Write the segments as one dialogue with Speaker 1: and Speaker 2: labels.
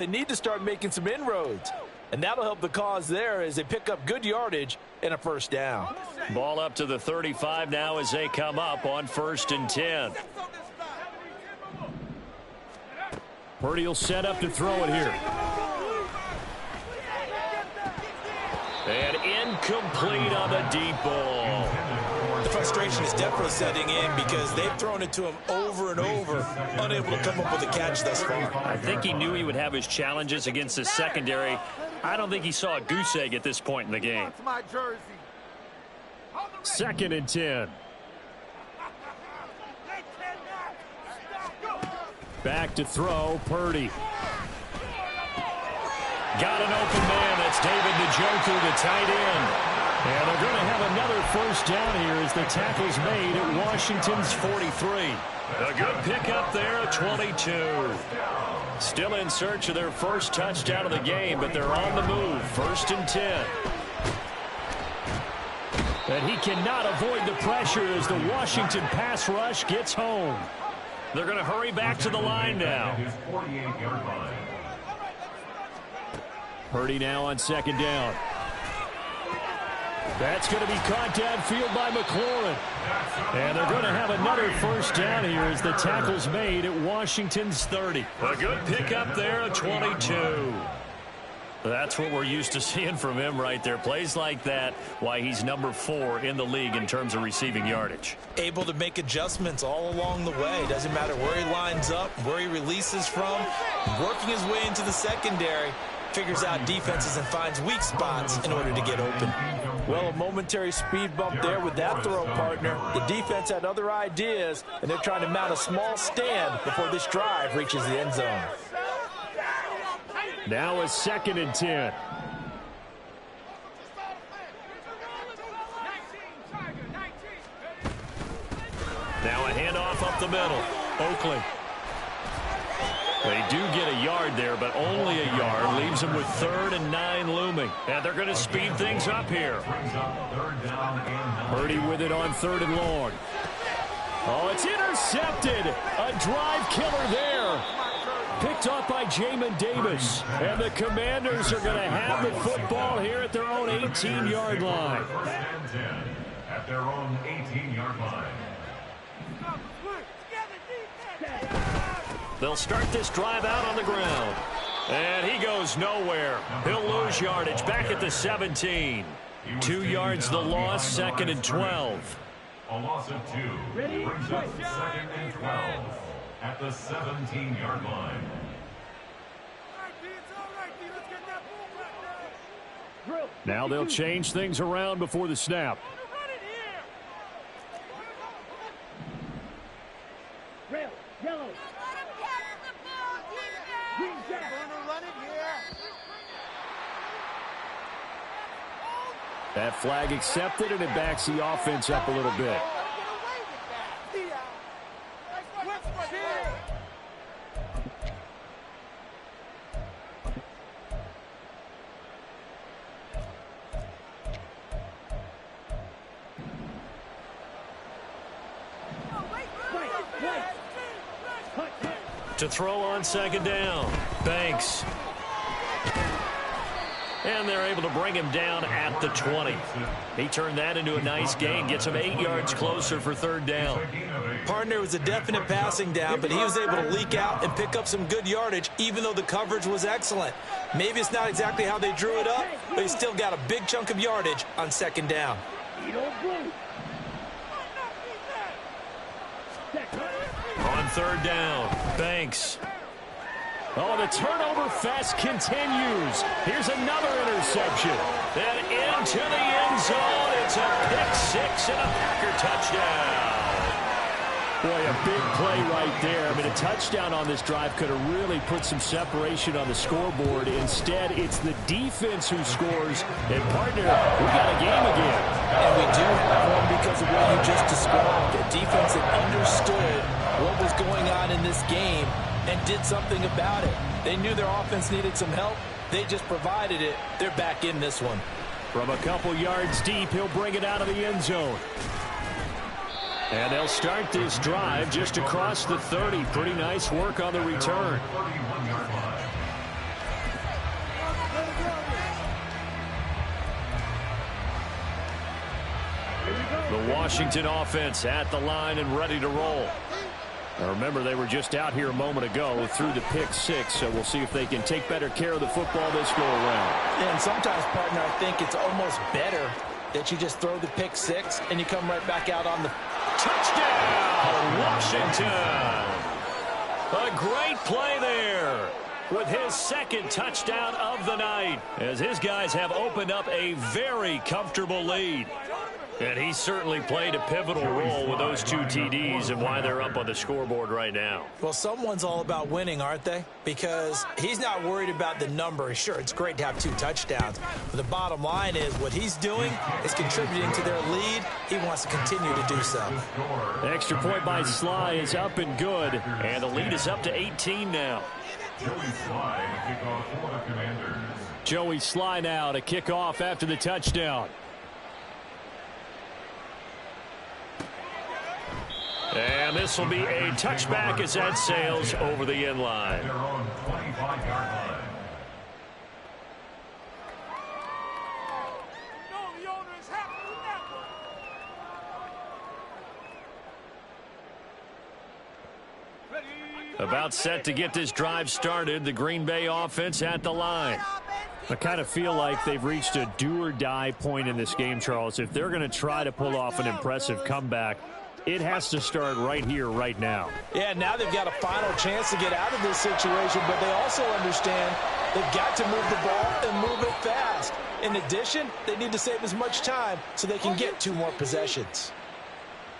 Speaker 1: They need to start making some inroads, and that'll help the cause there as they pick up good yardage and a first down.
Speaker 2: Ball up to the 35 now as they come up on 1st and 10.
Speaker 3: Purdy will set up to throw it here.
Speaker 2: And incomplete on the deep ball.
Speaker 1: The frustration is definitely setting in because they've thrown it to him over and over, unable to come up with a catch thus far.
Speaker 2: I think he knew he would have his challenges against the secondary. I don't think he saw a goose egg at this point in the game.
Speaker 3: 2nd and 10. Back to throw, Purdy.
Speaker 2: Got an open man. That's David Njoku, the tight end. And they're going to have another first down here as the tackle's made at Washington's 43. A good pickup there at 22. Still in search of their first touchdown of the game, but they're on the move. 1st and 10.
Speaker 3: And he cannot avoid the pressure as the Washington pass rush gets home.
Speaker 2: They're going to hurry back to the line now.
Speaker 3: Purdy now on 2nd down. That's going to be caught downfield by McLaurin. And they're going to have another first down here as the tackle's made at Washington's 30.
Speaker 2: A good pickup there at 22. That's what we're used to seeing from him right there. Plays like that, why he's number 4 in the league in terms of receiving yardage.
Speaker 1: Able to make adjustments all along the way. Doesn't matter where he lines up, where he releases from. Working his way into the secondary. Figures out defenses and finds weak spots in order to get open. Well, a momentary speed bump there with that throw partner. The defense had other ideas, and they're trying to mount a small stand before this drive reaches the end zone.
Speaker 3: Now a 2nd and 10.
Speaker 2: Now a handoff up the middle. Oakley. They do get a yard there, but only a yard. Leaves them with 3rd and 9 looming. And they're going to speed things up here.
Speaker 3: Purdy with it on 3rd and long. Oh, it's intercepted. A drive killer there. Picked off by Jamin Davis. And the Commanders are going to have the football here at their own 18-yard line.
Speaker 4: At their own 18-yard line.
Speaker 2: They'll start this drive out on the ground. And he goes nowhere. He'll lose yardage back at the 17. 2 yards the loss, 2nd and 12.
Speaker 4: A loss of 2 brings up 2nd and 12 at the 17-yard line.
Speaker 3: Now they'll change things around before the snap. That flag accepted, and it backs the offense up a little bit.
Speaker 2: To throw on 2nd down. Banks. And they're able to bring him down at the 20. He turned that into a nice gain. Gets him 8 yards closer for 3rd down.
Speaker 1: Partner was a definite passing down, but he was able to leak out and pick up some good yardage, even though the coverage was excellent. Maybe it's not exactly how they drew it up, but he still got a big chunk of yardage on 2nd down.
Speaker 2: On 3rd down, Banks.
Speaker 3: Oh, the turnover fest continues. Here's another interception.
Speaker 2: Then into the end zone. It's a pick-6 and a Packer touchdown.
Speaker 3: Boy, a big play right there. I mean, a touchdown on this drive could have really put some separation on the scoreboard. Instead, it's the defense who scores. And, partner, we got a game again.
Speaker 1: And we do have one because of what you just described. A defense that understood what was going on in this game and did something about it. They knew their offense needed some help. They just provided it. They're back in this one.
Speaker 3: From a couple yards deep, he'll bring it out of the end zone. And they'll start this drive just across the 30. Pretty nice work on the return.
Speaker 2: Washington offense at the line and ready to roll. Now remember, they were just out here a moment ago through the pick six, so we'll see if they can take better care of the football this go around.
Speaker 1: Yeah, and sometimes, partner, I think it's almost better that you just throw the pick six and you come right back out on the
Speaker 2: touchdown, Washington. A great play there with his second touchdown of the night, as his guys have opened up a very comfortable lead. And he certainly played a pivotal role with those two TDs and why they're up on the scoreboard right now.
Speaker 1: Well, someone's all about winning, aren't they? Because he's not worried about the number. Sure, it's great to have 2 touchdowns. But the bottom line is what he's doing is contributing to their lead. He wants to continue to do so.
Speaker 2: The extra point by Sly is up and good. And the lead is up to 18 now.
Speaker 4: Joey Sly to kick off for the Commanders.
Speaker 2: Joey Sly now to kick off after the touchdown. And this will be a touchback as that sails over the end line.
Speaker 4: They're on 25-yard line.
Speaker 2: About set to get this drive started, the Green Bay offense at the line. I kind of feel like they've reached a do-or-die point in this game, Charles. If they're going to try to pull off an impressive comeback, it has to start right here, right now.
Speaker 1: Yeah, now they've got a final chance to get out of this situation, but they also understand they've got to move the ball and move it fast. In addition, they need to save as much time so they can get 2 more possessions.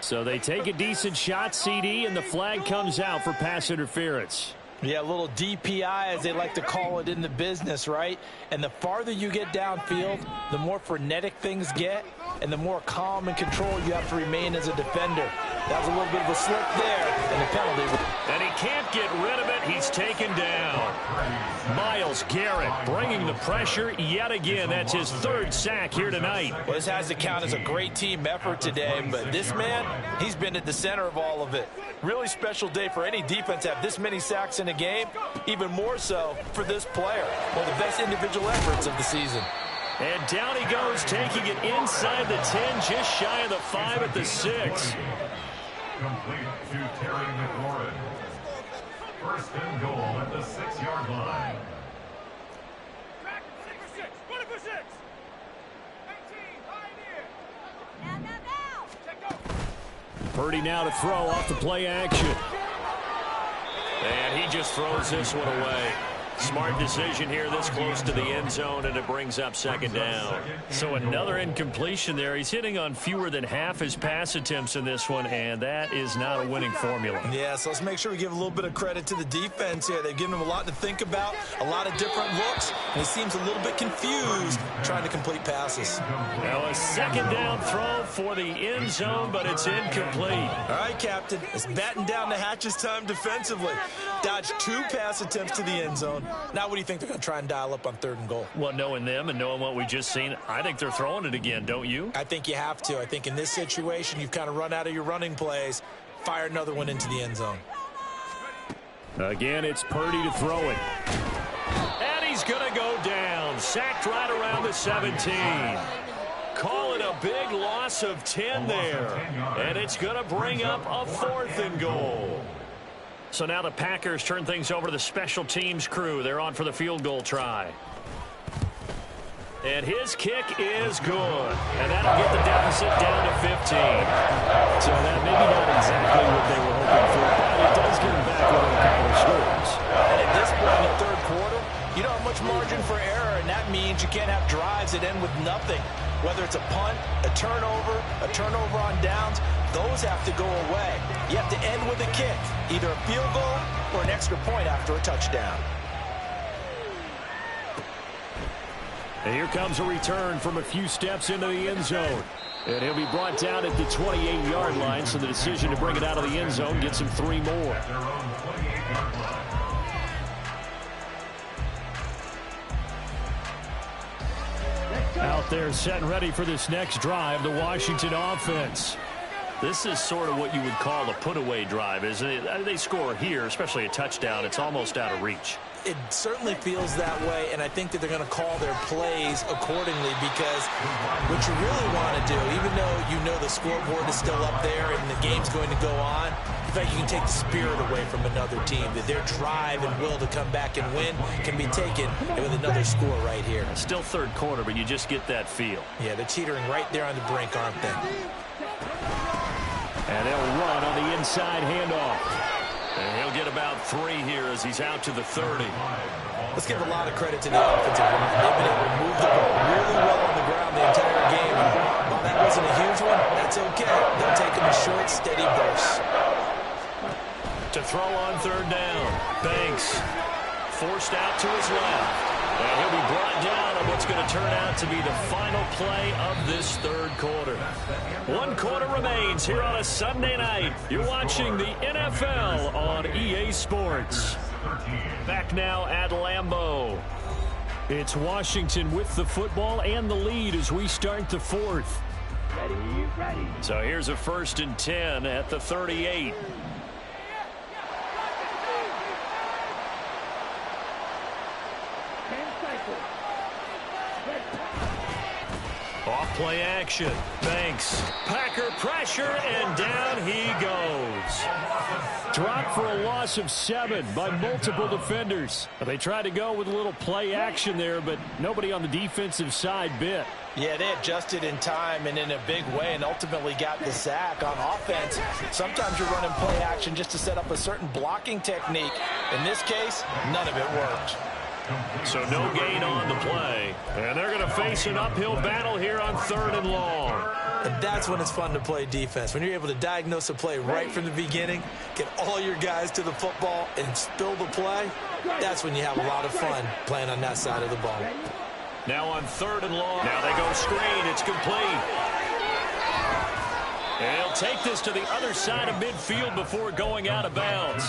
Speaker 2: So they take a decent shot, CD, and the flag comes out for pass interference.
Speaker 1: Yeah, a little DPI, as they like to call it in the business, right? And the farther you get downfield, the more frenetic things get, and the more calm and control you have to remain as a defender. That was a little bit of a slip there, and the penalty.
Speaker 2: And he can't get rid of it. He's taken down. Myles Garrett bringing the pressure yet again. That's his 3rd sack here tonight.
Speaker 1: Well, this has to count as a great team effort today, but this man, he's been at the center of all of it. Really special day for any defense to have this many sacks in a game, even more so for this player. One of the best individual efforts of the season.
Speaker 2: And down he goes, taking it inside the 10, just shy of the 5 at the 6.
Speaker 4: Complete to Terry McLaurin. 1st and goal at the 6-yard line.
Speaker 2: Purdy now to throw off the play action. And he just throws this one away. Smart decision here this close to the end zone, and it brings up 2nd down. So another incompletion there. He's hitting on fewer than half his pass attempts in this one, and that is not a winning formula.
Speaker 1: Yeah, so let's make sure we give a little bit of credit to the defense here. They've given him a lot to think about, a lot of different looks, and he seems a little bit confused trying to complete passes.
Speaker 2: Now a 2nd down throw for the end zone, but it's incomplete.
Speaker 1: All right, Captain, it's batten down the hatches time defensively. Dodged 2 pass attempts to the end zone. Now what do you think they're going to try and dial up on 3rd and goal?
Speaker 2: Well, knowing them and knowing what we just seen, I think they're throwing it again, don't you?
Speaker 1: I think you have to. I think in this situation, you've kind of run out of your running plays. Fire another one into the end zone.
Speaker 2: Again, it's Purdy to throw it. And he's going to go down. Sacked right around the 17. Call it a big loss of 10 there. And it's going to bring up a 4th and goal. So now the Packers turn things over to the special teams crew. They're on for the field goal try. And his kick is good. And that'll get the deficit down to 15. So that maybe not exactly what they were hoping for, but it does get them back within a couple of scores.
Speaker 1: And at this point in the 3rd quarter, you don't have much margin for error, and that means you can't have drives that end with nothing. Whether it's a punt, a turnover on downs, those have to go away. You have to end with a kick, either a field goal or an extra point after a touchdown.
Speaker 2: And here comes a return from a few steps into the end zone. And he'll be brought down at the 28-yard line, so the decision to bring it out of the end zone gets him 3 more. Out there set and ready for this next drive, the Washington offense. This is sort of what you would call a put-away drive, isn't it? They score here, especially a touchdown. It's almost out of reach.
Speaker 1: It certainly feels that way, and I think that they're going to call their plays accordingly, because what you really want to do, even though you know the scoreboard is still up there and the game's going to go on, in fact, you can take the spirit away from another team, that their drive and will to come back and win can be taken with another score right here.
Speaker 3: Still third quarter, but you just get that feel.
Speaker 1: Yeah, they're teetering right there on the brink, aren't they?
Speaker 3: And they'll run on the inside handoff. And he'll get about 3 here as he's out to the 30.
Speaker 1: Let's give a lot of credit to the offensive line. They've been able to move the ball really well on the ground the entire game. And while that wasn't a huge one, that's okay. They'll take them in short, steady bursts.
Speaker 3: To throw on third down. Banks forced out to his left. And he'll be brought down on what's going to turn out to be the final play of this third quarter. 1 quarter remains here on a Sunday night. You're watching the NFL on EA Sports. Back now at Lambeau. It's Washington with the football and the lead as we start the fourth. Ready. So here's a 1st and 10 at the 38. Off play action. Banks. Packer pressure, and down he goes. Dropped for a loss of 7 by multiple defenders. They tried to go with a little play action there, but nobody on the defensive side bit.
Speaker 1: Yeah, they adjusted in time and in a big way and ultimately got the sack. On offense, sometimes you're running play action just to set up a certain blocking technique. In this case, none of it worked.
Speaker 3: So no gain on the play. And they're going to face an uphill battle here on 3rd and long.
Speaker 1: And that's when it's fun to play defense. When you're able to diagnose a play right from the beginning, get all your guys to the football, and spill the play, that's when you have a lot of fun playing on that side of the ball.
Speaker 3: Now on 3rd and long. Now they go screen. It's complete. And he'll take this to the other side of midfield before going out of bounds.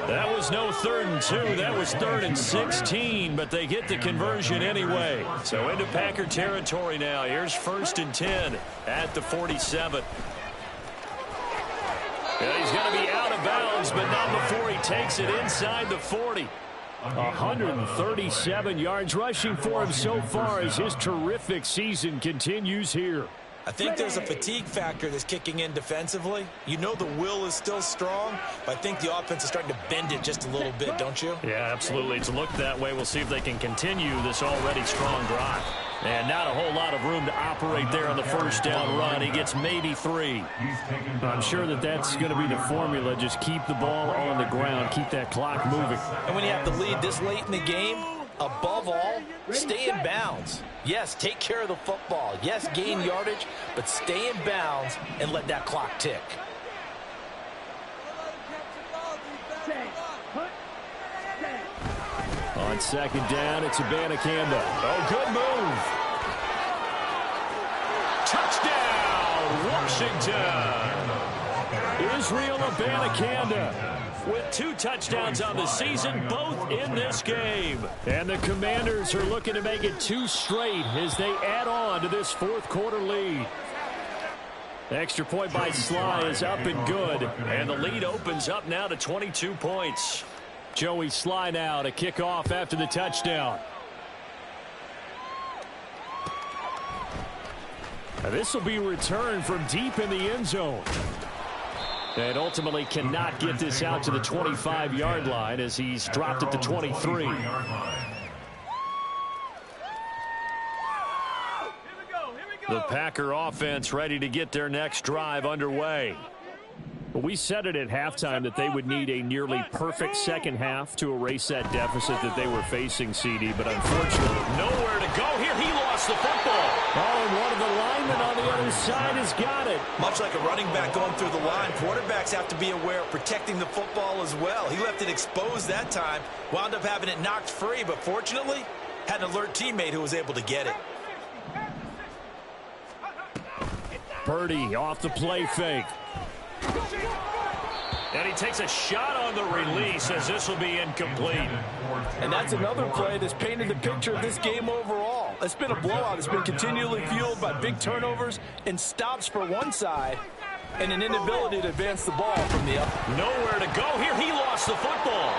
Speaker 3: That was no 3rd and 2. That was 3rd and 16, but they get the conversion anyway. So into Packer territory now. Here's 1st and 10 at the 47. And he's going to be out of bounds, but not before he takes it inside the 40. 137 yards rushing for him so far as his terrific season continues here.
Speaker 1: I think there's a fatigue factor that's kicking in defensively. You know the will is still strong, but I think the offense is starting to bend it just a little bit, don't you?
Speaker 3: Yeah, absolutely. It's looked that way. We'll see if they can continue this already strong drive. And not a whole lot of room to operate there on the 1st down run. He gets maybe 3. I'm sure that that's going to be the formula. Just keep the ball on the ground. Keep that clock moving.
Speaker 1: And when you have the lead this late in the game, above all, stay in bounds. Yes, take care of the football. Yes, gain yardage, but stay in bounds and let that clock tick.
Speaker 3: On 2nd down, it's Abanikanda. Oh, good move. Touchdown, Washington. Israel Abanikanda with 2 touchdowns on the season, both in this game. And the Commanders are looking to make it 2 straight as they add on to this 4th quarter lead. The extra point by Sly is up and good. And the lead opens up now to 22 points. Joey Sly now to kick off after the touchdown. This will be returned from deep in the end zone. And ultimately cannot get this out to the 25-yard line as he's dropped at the 23. The Packer offense ready to get their next drive underway. But we said it at halftime that they would need a nearly perfect second half to erase that deficit that they were facing, CD. But unfortunately, nowhere to go here. He lost the football. Oh, and one of the linemen on the other side has got it.
Speaker 1: Much like a running back going through the line, quarterbacks have to be aware of protecting the football as well. He left it exposed that time, wound up having it knocked free, but fortunately, had an alert teammate who was able to get it.
Speaker 3: Purdy off the play fake. And he takes a shot on the release as this will be incomplete.
Speaker 1: And that's another play that's painted the picture of this game overall. It's been a blowout. It's been continually fueled by big turnovers and stops for one side and an inability to advance the ball from the other.
Speaker 3: Nowhere to go here. He lost the football.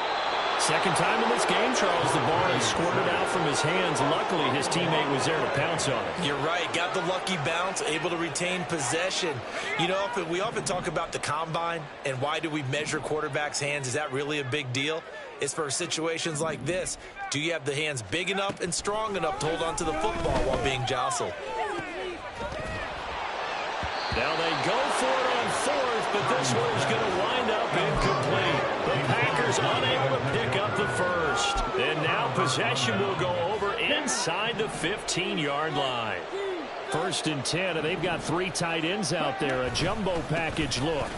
Speaker 3: Second time in this game, Charles, the ball has squirted out from his hands. Luckily, his teammate was there to pounce on it.
Speaker 1: You're right. Got the lucky bounce, able to retain possession. You know, we often talk about the combine and why do we measure quarterbacks' hands. Is that really a big deal? It's for situations like this. Do you have the hands big enough and strong enough to hold on to the football while being jostled?
Speaker 3: Now they go for it on fourth, but this one is going to wind up incomplete. The Packers unable to pick up the first. And now possession will go over inside the 15-yard line. 1st and 10, and they've got 3 tight ends out there. A jumbo package look.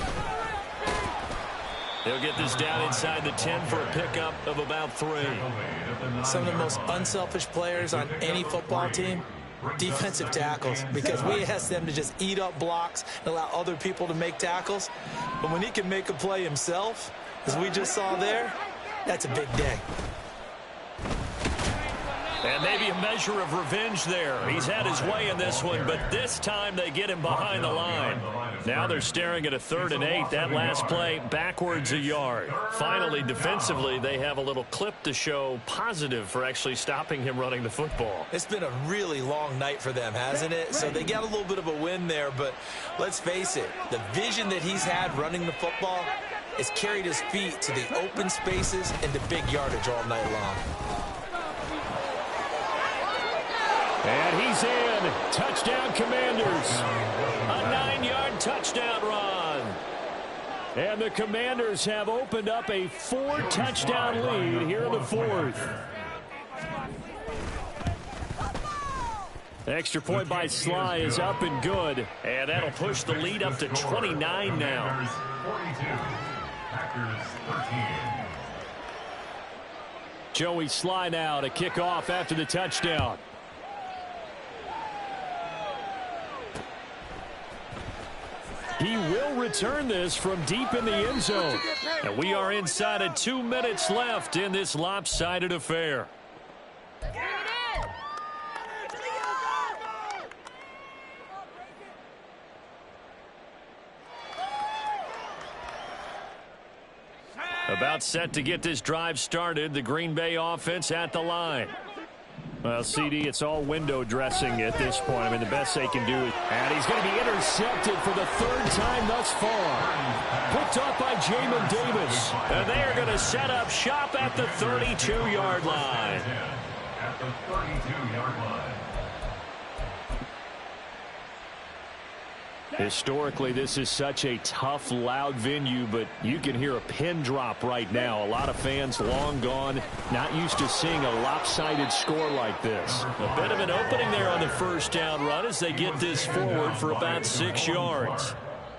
Speaker 3: They'll get this down inside the 10 for a pickup of about 3.
Speaker 1: Some of the most unselfish players on any football team, defensive tackles, because we ask them to just eat up blocks and allow other people to make tackles. But when he can make a play himself, as we just saw there, that's a big day.
Speaker 3: And maybe a measure of revenge there. He's had his way in this one, but this time they get him behind the line. Now they're staring at a 3rd and 8. That last play backwards a yard. Finally, defensively, they have a little clip to show positive for actually stopping him running the football.
Speaker 1: It's been a really long night for them, hasn't it? So they got a little bit of a win there, but let's face it, the vision that he's had running the football has carried his feet to the open spaces and the big yardage all night long.
Speaker 3: And he's in. Touchdown, Commanders. A 9-yard touchdown run. And the Commanders have opened up a 4-touchdown lead here in the 4th. Extra point by Sly is up and good. And that'll push the lead up to 29 now. Joey Sly now to kick off after the touchdown. He will return this from deep in the end zone. And we are inside of 2 minutes left in this lopsided affair. About set to get this drive started. The Green Bay offense at the line. Well, CD, it's all window dressing at this point. I mean, the best they can do is... And he's going to be intercepted for the 3rd time thus far. Picked up by Jamin Davis. And they are going to set up shop at the 32-yard line.
Speaker 4: At the 32-yard line.
Speaker 3: Historically, this is such a tough, loud venue, but you can hear a pin drop right now. A lot of fans long gone, not used to seeing a lopsided score like this. A bit of an opening there on the 1st down run as they get this forward for about 6 yards.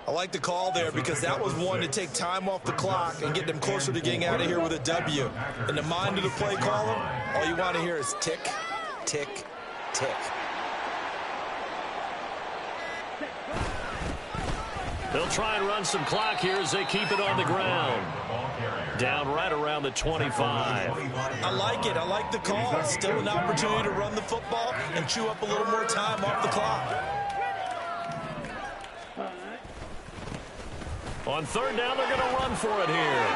Speaker 1: I like the call there because that was one to take time off the clock and get them closer to getting out of here with a W. In the mind of the play caller, all you want to hear is tick, tick, tick.
Speaker 3: They'll try and run some clock here as they keep it on the ground. Down right around the 25.
Speaker 1: I like it. I like the call. Still an opportunity to run the football and chew up a little more time off the clock.
Speaker 3: On 3rd down, they're going to run for it here.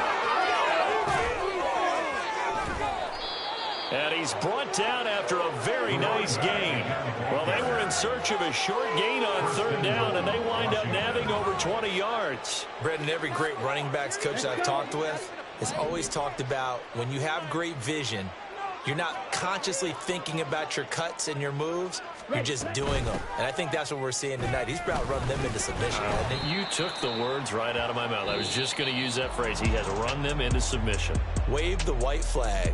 Speaker 3: And he's brought down after a very nice gain. Well, they were in search of a short gain on 3rd down, and they wind up nabbing over 20 yards.
Speaker 1: Brendan, every great running backs coach I've talked with has always talked about when you have great vision, you're not consciously thinking about your cuts and your moves. You're just doing them. And I think that's what we're seeing tonight. He's about to run them into submission, hasn't he?
Speaker 3: You took the words right out of my mouth. I was just going to use that phrase. He has run them into submission.
Speaker 1: Wave the white flag.